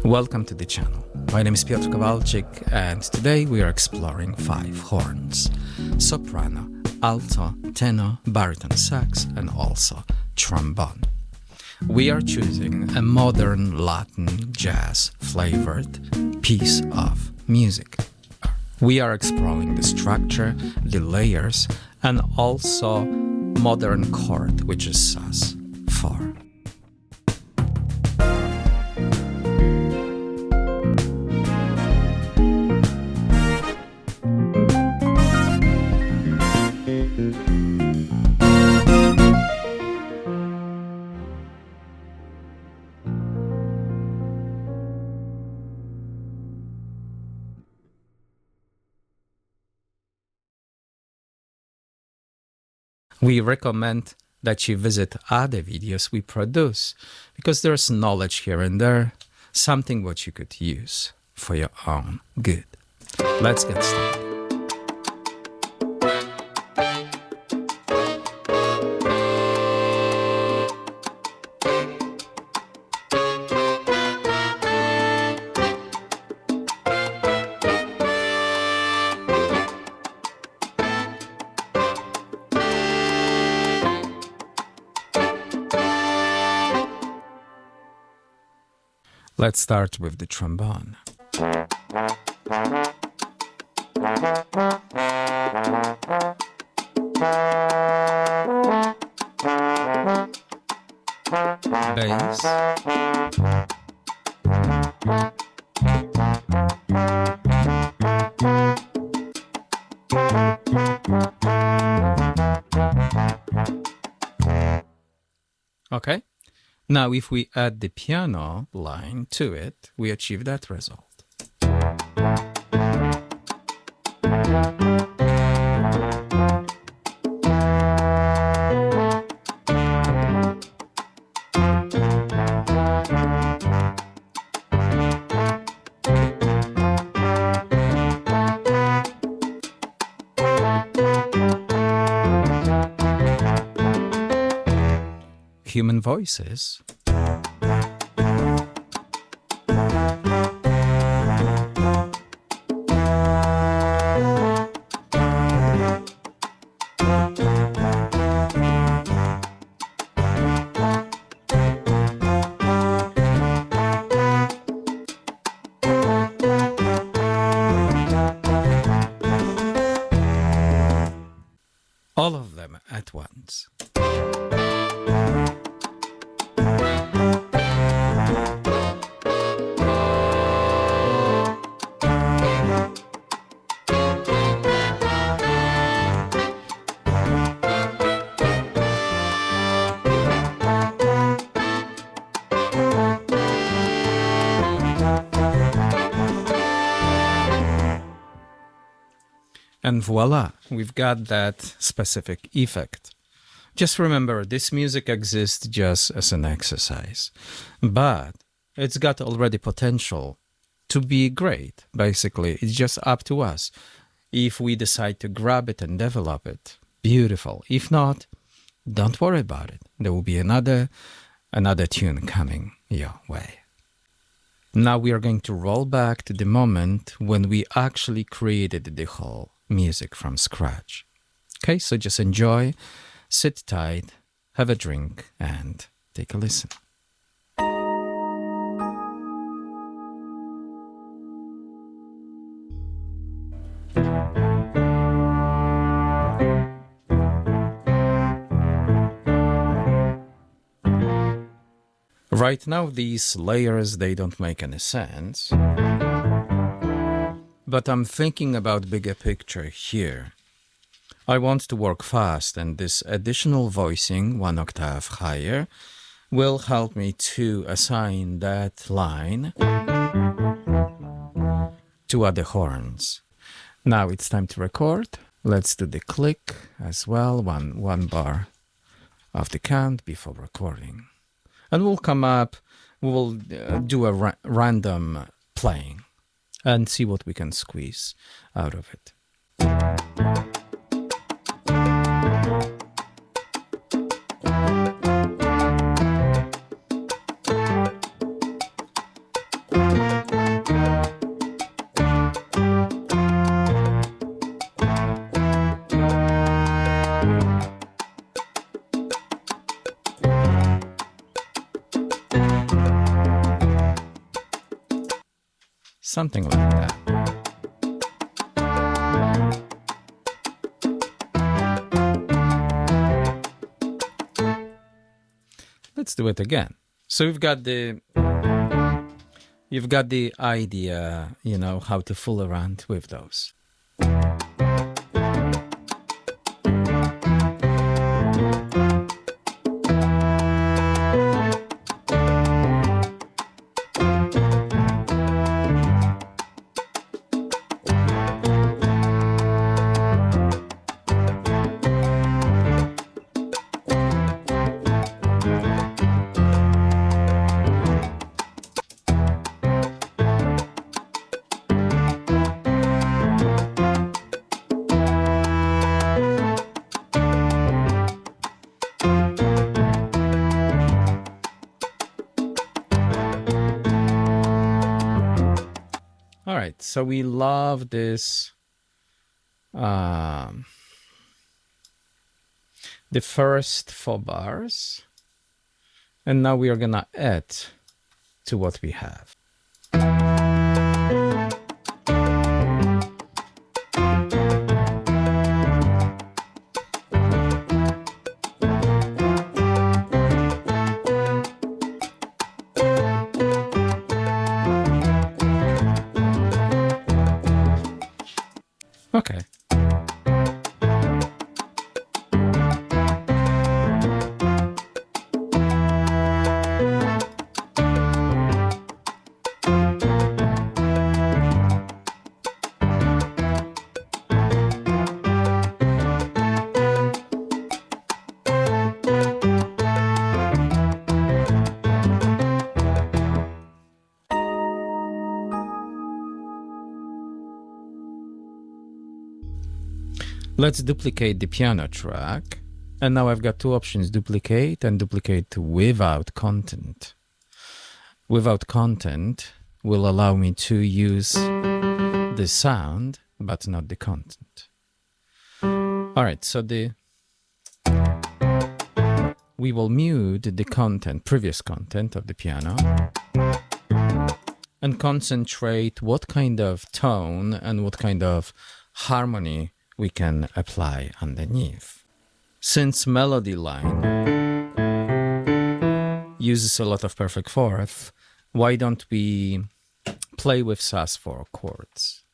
Welcome to the channel. My name is Piotr Kowalczyk and today we are exploring 5 horns: soprano, alto, tenor, baritone sax and also trombone. We are choosing a modern Latin jazz flavored piece of music. We are exploring the structure, the layers and also modern chord, which is sus4. We recommend that you visit other videos we produce because there's knowledge here and there, something what you could use for your own good. Let's get started. Let's start with the trombone. Bass. Okay. Now, if we add the piano line to it, we achieve that result. Human voices. All of them at once. And voila, we've got that specific effect. Just remember, this music exists just as an exercise, but it's got already potential to be great. Basically, it's just up to us. If we decide to grab it and develop it, beautiful. If not, don't worry about it. There will be another tune coming your way. Now we are going to roll back to the moment when we actually created the whole music from scratch. Okay, so just enjoy, sit tight, have a drink, and take a listen. Right now, these layers, they don't make any sense. But I'm thinking about bigger picture here. I want to work fast, and this additional voicing, 1 octave higher, will help me to assign that line to other horns. Now it's time to record. Let's do the click as well, one bar of the count before recording. And we'll come up, we'll do a random playing and see what we can squeeze out of it. Something like that. Let's do it again. So you've got the idea, you know, how to fool around with those. All right, so we love this, the first 4 bars, and now we are gonna add to what we have. Okay. Let's duplicate the piano track. And now I've got 2 options, duplicate and duplicate without content. Without content will allow me to use the sound, but not the content. All right, so we will mute the content, previous content of the piano, and concentrate what kind of tone and what kind of harmony we can apply underneath. Since melody line uses a lot of perfect fourth, why don't we play with sus4 chords?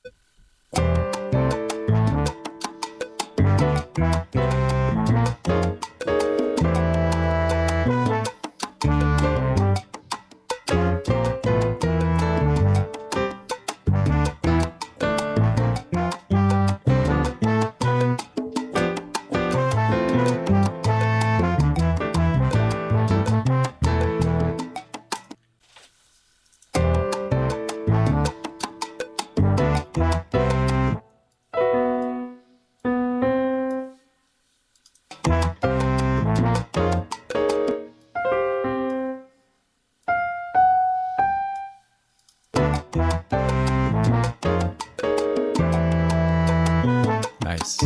Nice.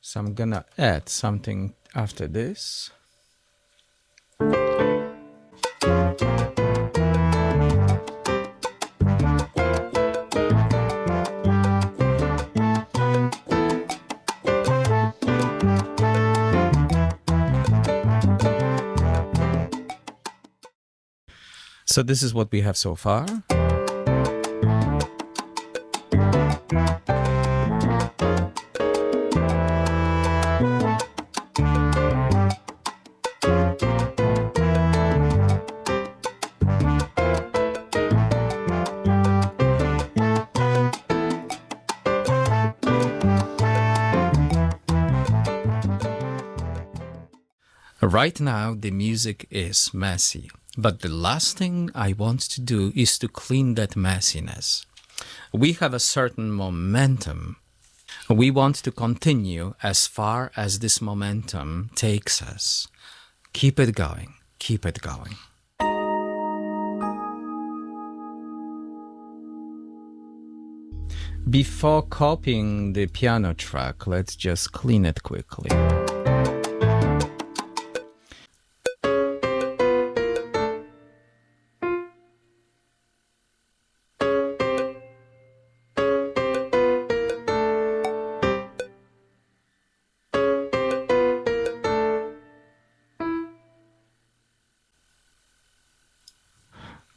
So I'm gonna add something after this. So this is what we have so far. Right now, the music is messy. But the last thing I want to do is to clean that messiness. We have a certain momentum. We want to continue as far as this momentum takes us. Keep it going. Keep it going. Before copying the piano track, let's just clean it quickly.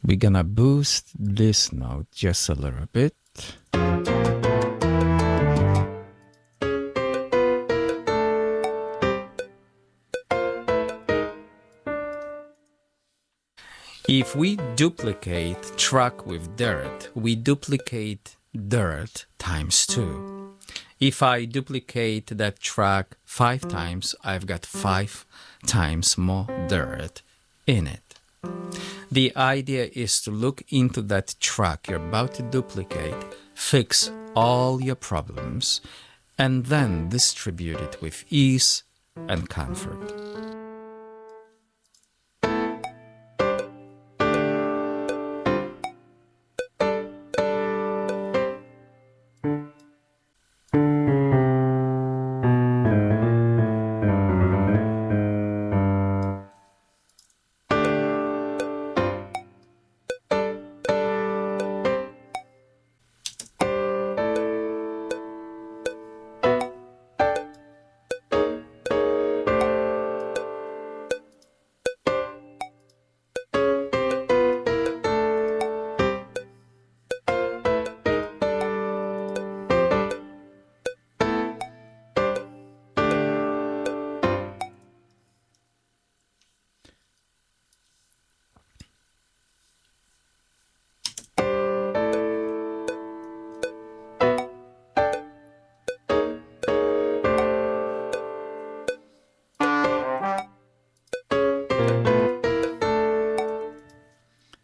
We're gonna boost this note just a little bit. If we duplicate track with dirt, we duplicate dirt times 2. If I duplicate that track 5 times, I've got 5 times more dirt in it. The idea is to look into that track you're about to duplicate, fix all your problems, and then distribute it with ease and comfort.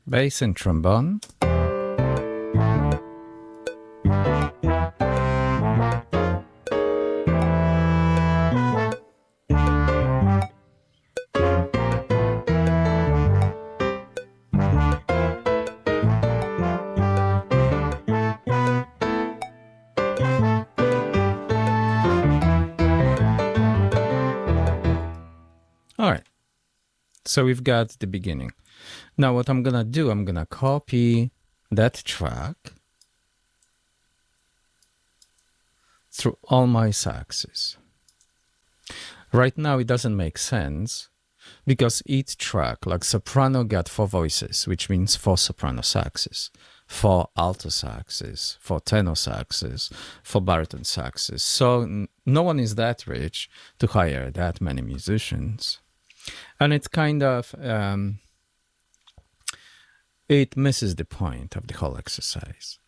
Bass and trombone. All right, so we've got the beginning. Now what I'm gonna do, I'm gonna copy that track through all my saxes. Right now it doesn't make sense because each track, like soprano, got 4 voices, which means 4 soprano saxes, 4 alto saxes, 4 tenor saxes, 4 baritone saxes. So no one is that rich to hire that many musicians. And it's kind of, it misses the point of the whole exercise.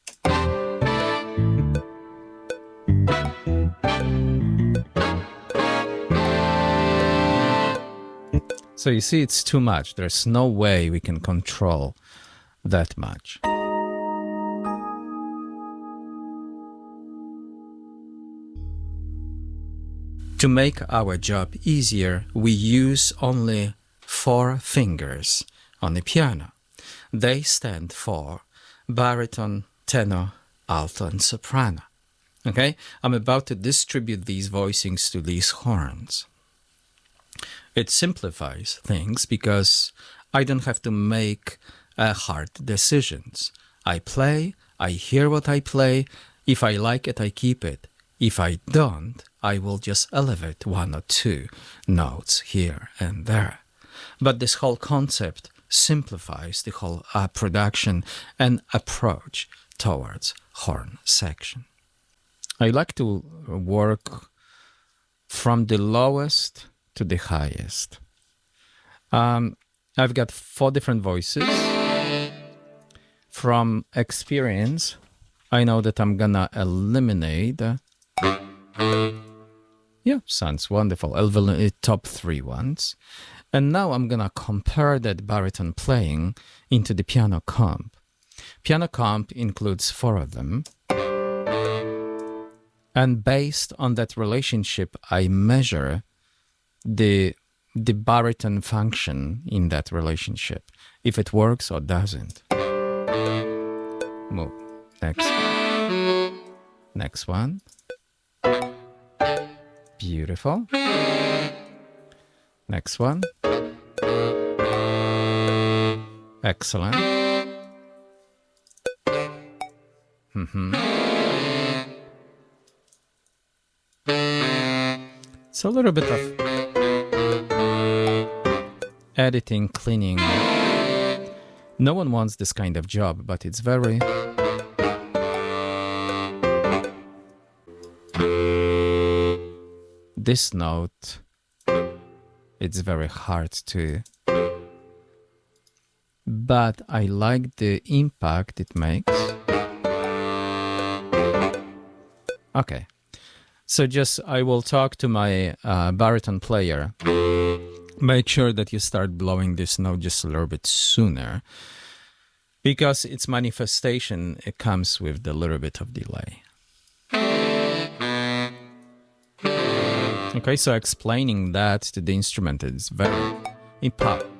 So you see, it's too much. There's no way we can control that much. To make our job easier, we use only 4 fingers on the piano. They stand for baritone, tenor, alto, and soprano. Okay? I'm about to distribute these voicings to these horns. It simplifies things because I don't have to make hard decisions. I play, I hear what I play. If I like it, I keep it. If I don't, I will just elevate 1 or 2 notes here and there. But this whole concept simplifies the whole production and approach towards horn section. I like to work from the lowest to the highest. I've got 4 different voices. From experience, I know that I'm gonna eliminate. Yeah, sounds wonderful. I'll eliminate top 3 ones. And now I'm gonna compare that baritone playing into the piano comp. Piano comp includes 4 of them. And based on that relationship, I measure the baritone function in that relationship, if it works or doesn't. Move. Next one. Beautiful. Next one. Excellent. It's a little bit of editing, cleaning. No one wants this kind of job, but it's very... This note, it's very hard to... But I like the impact it makes. Okay. So just, I will talk to my baritone player. Make sure that you start blowing this note just a little bit sooner, because its manifestation, it comes with a little bit of delay. Okay, so explaining that to the instrument is very important.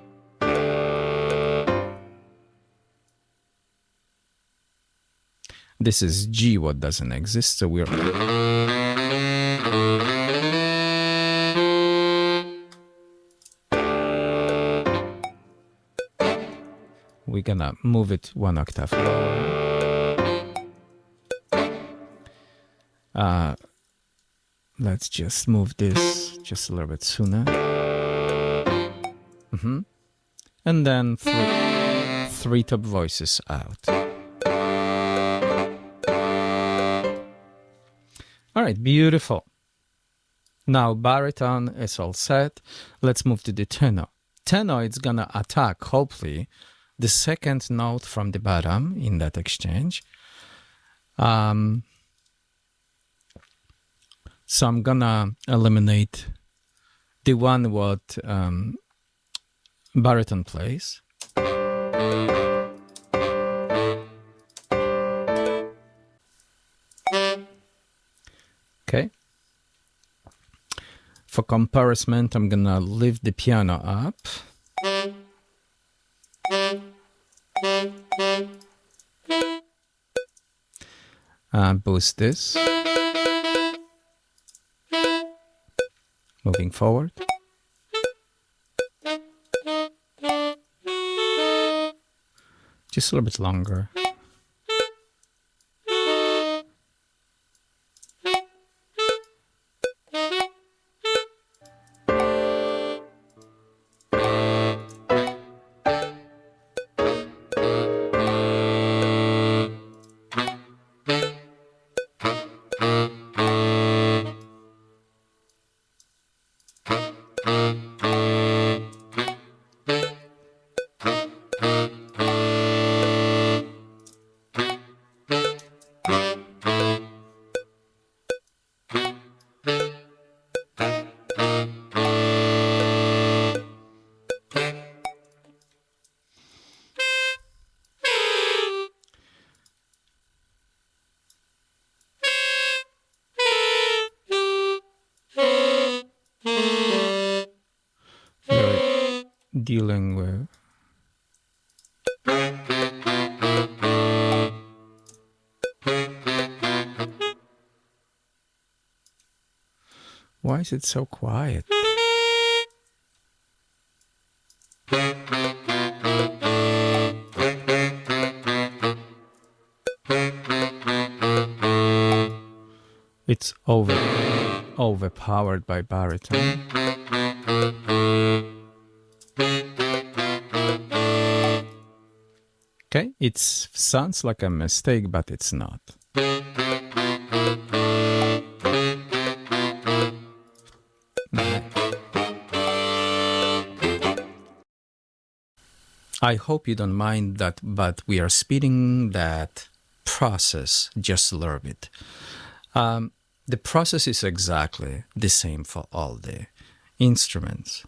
This is G, what doesn't exist, so we're gonna move it 1 octave lower. Let's just move this just a little bit sooner. And then 3 top voices out. All right, beautiful. Now baritone is all set. Let's move to the tenor. Tenor is gonna attack, hopefully, the second note from the bottom in that exchange. So I'm gonna eliminate the one what baritone plays. Okay. For comparison, I'm gonna lift the piano up. Boost this. Moving forward. Just a little bit longer. Dealing with why is it so quiet? It's overpowered by baritone. Okay, it sounds like a mistake, but it's not. I hope you don't mind that, but we are speeding that process just a little bit. The process is exactly the same for all the instruments.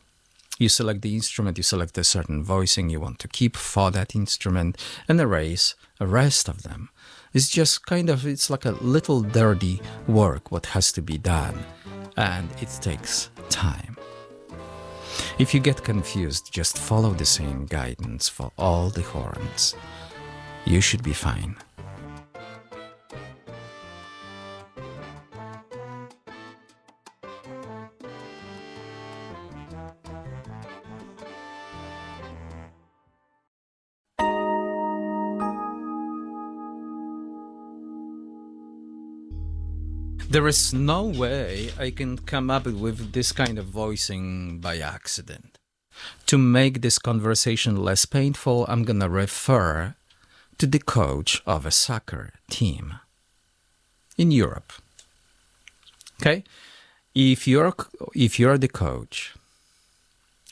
You select the instrument, you select a certain voicing you want to keep for that instrument, and erase the rest of them. It's just it's like a little dirty work what has to be done, and it takes time. If you get confused, just follow the same guidance for all the horns. You should be fine. There is no way I can come up with this kind of voicing by accident. To make this conversation less painful, I'm gonna refer to the coach of a soccer team in Europe. Okay? If you're the coach,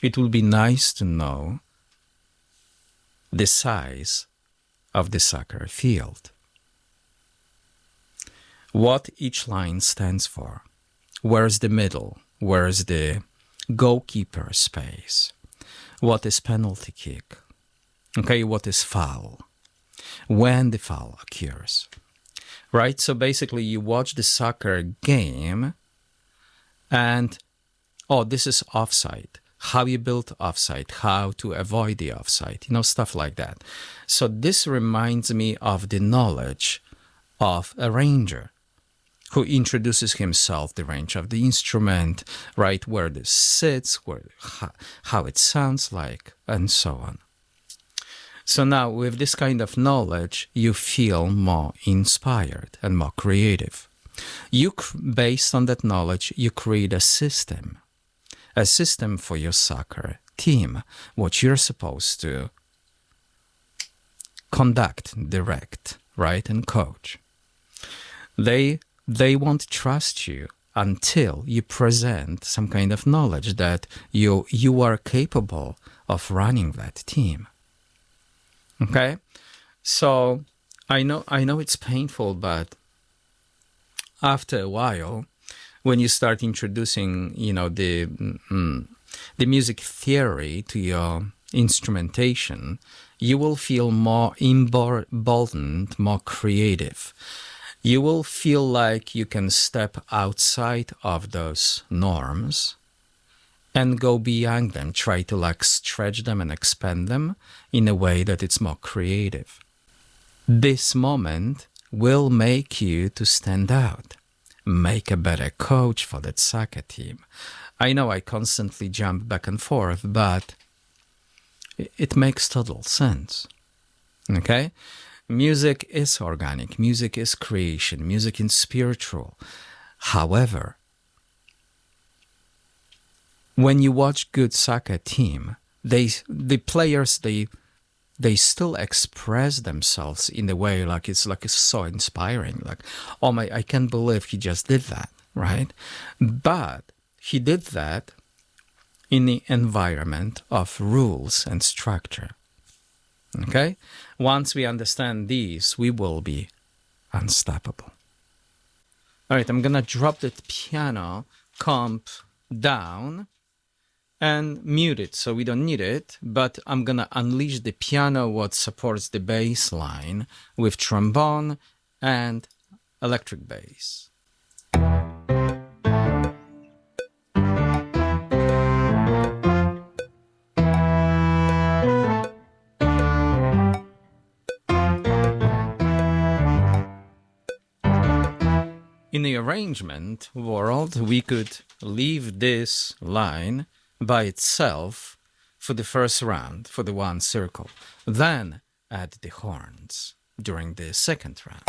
it will be nice to know the size of the soccer field, what each line stands for, where's the middle, where's the goalkeeper space, what is penalty kick, okay, what is foul, when the foul occurs, right? So basically you watch the soccer game and, oh, this is offside, how you build offside, how to avoid the offside, stuff like that. So this reminds me of the knowledge of a arranger who introduces himself, the range of the instrument, right, where this sits, how it sounds like, and so on. So now, with this kind of knowledge, you feel more inspired and more creative. Based on that knowledge, you create a system for your soccer team, what you're supposed to conduct, direct, right, and coach. They won't trust you until you present some kind of knowledge that you are capable of running that team. Okay? So I know it's painful, but after a while, when you start introducing, the music theory to your instrumentation, you will feel more emboldened, more creative. You will feel like you can step outside of those norms and go beyond them, try to stretch them and expand them in a way that it's more creative. This moment will make you to stand out, make a better coach for that soccer team. I know I constantly jump back and forth, but it makes total sense. Okay? Music is organic, music is creation, music is spiritual. However, when you watch good soccer team, the players they still express themselves in a way it's so inspiring. Oh my, I can't believe he just did that, right? But he did that in the environment of rules and structure. Okay? Once we understand these, we will be unstoppable. All right, I'm gonna drop the piano comp down and mute it so we don't need it, but I'm gonna unleash the piano what supports the bass line with trombone and electric bass. In the arrangement world, we could leave this line by itself for the first round, for the one circle, then add the horns during the second round.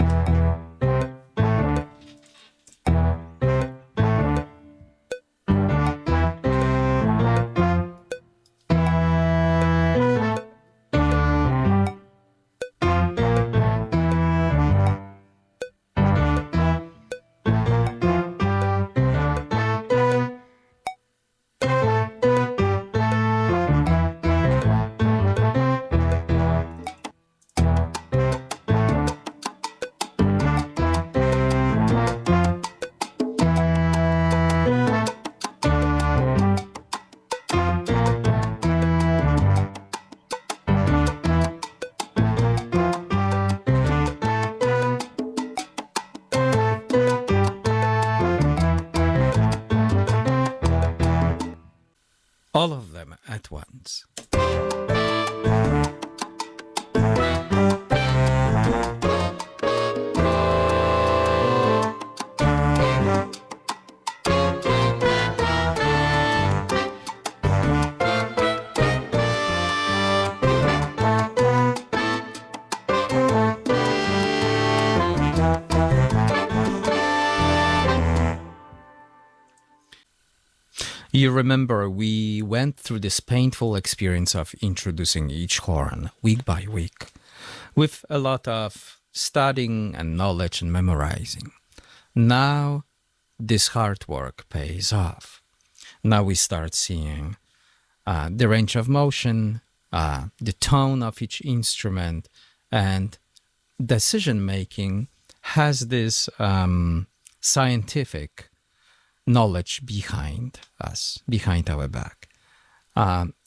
all of them at once. You remember we went through this painful experience of introducing each horn week by week with a lot of studying and knowledge and memorizing. Now this hard work pays off. Now we start seeing the range of motion, the tone of each instrument, and decision making has this scientific knowledge behind us, behind our back.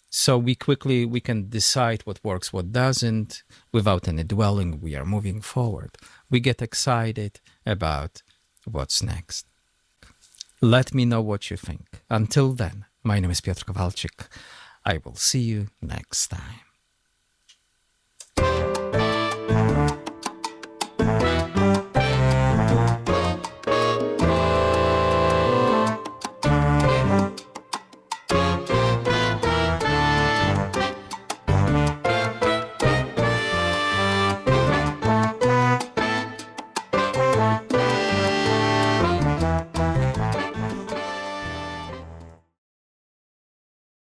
So we can decide what works, what doesn't, without any dwelling. We are moving forward. We get excited about what's next. Let me know what you think. Until then, my name is Piotr Kowalczyk. I will see you next time.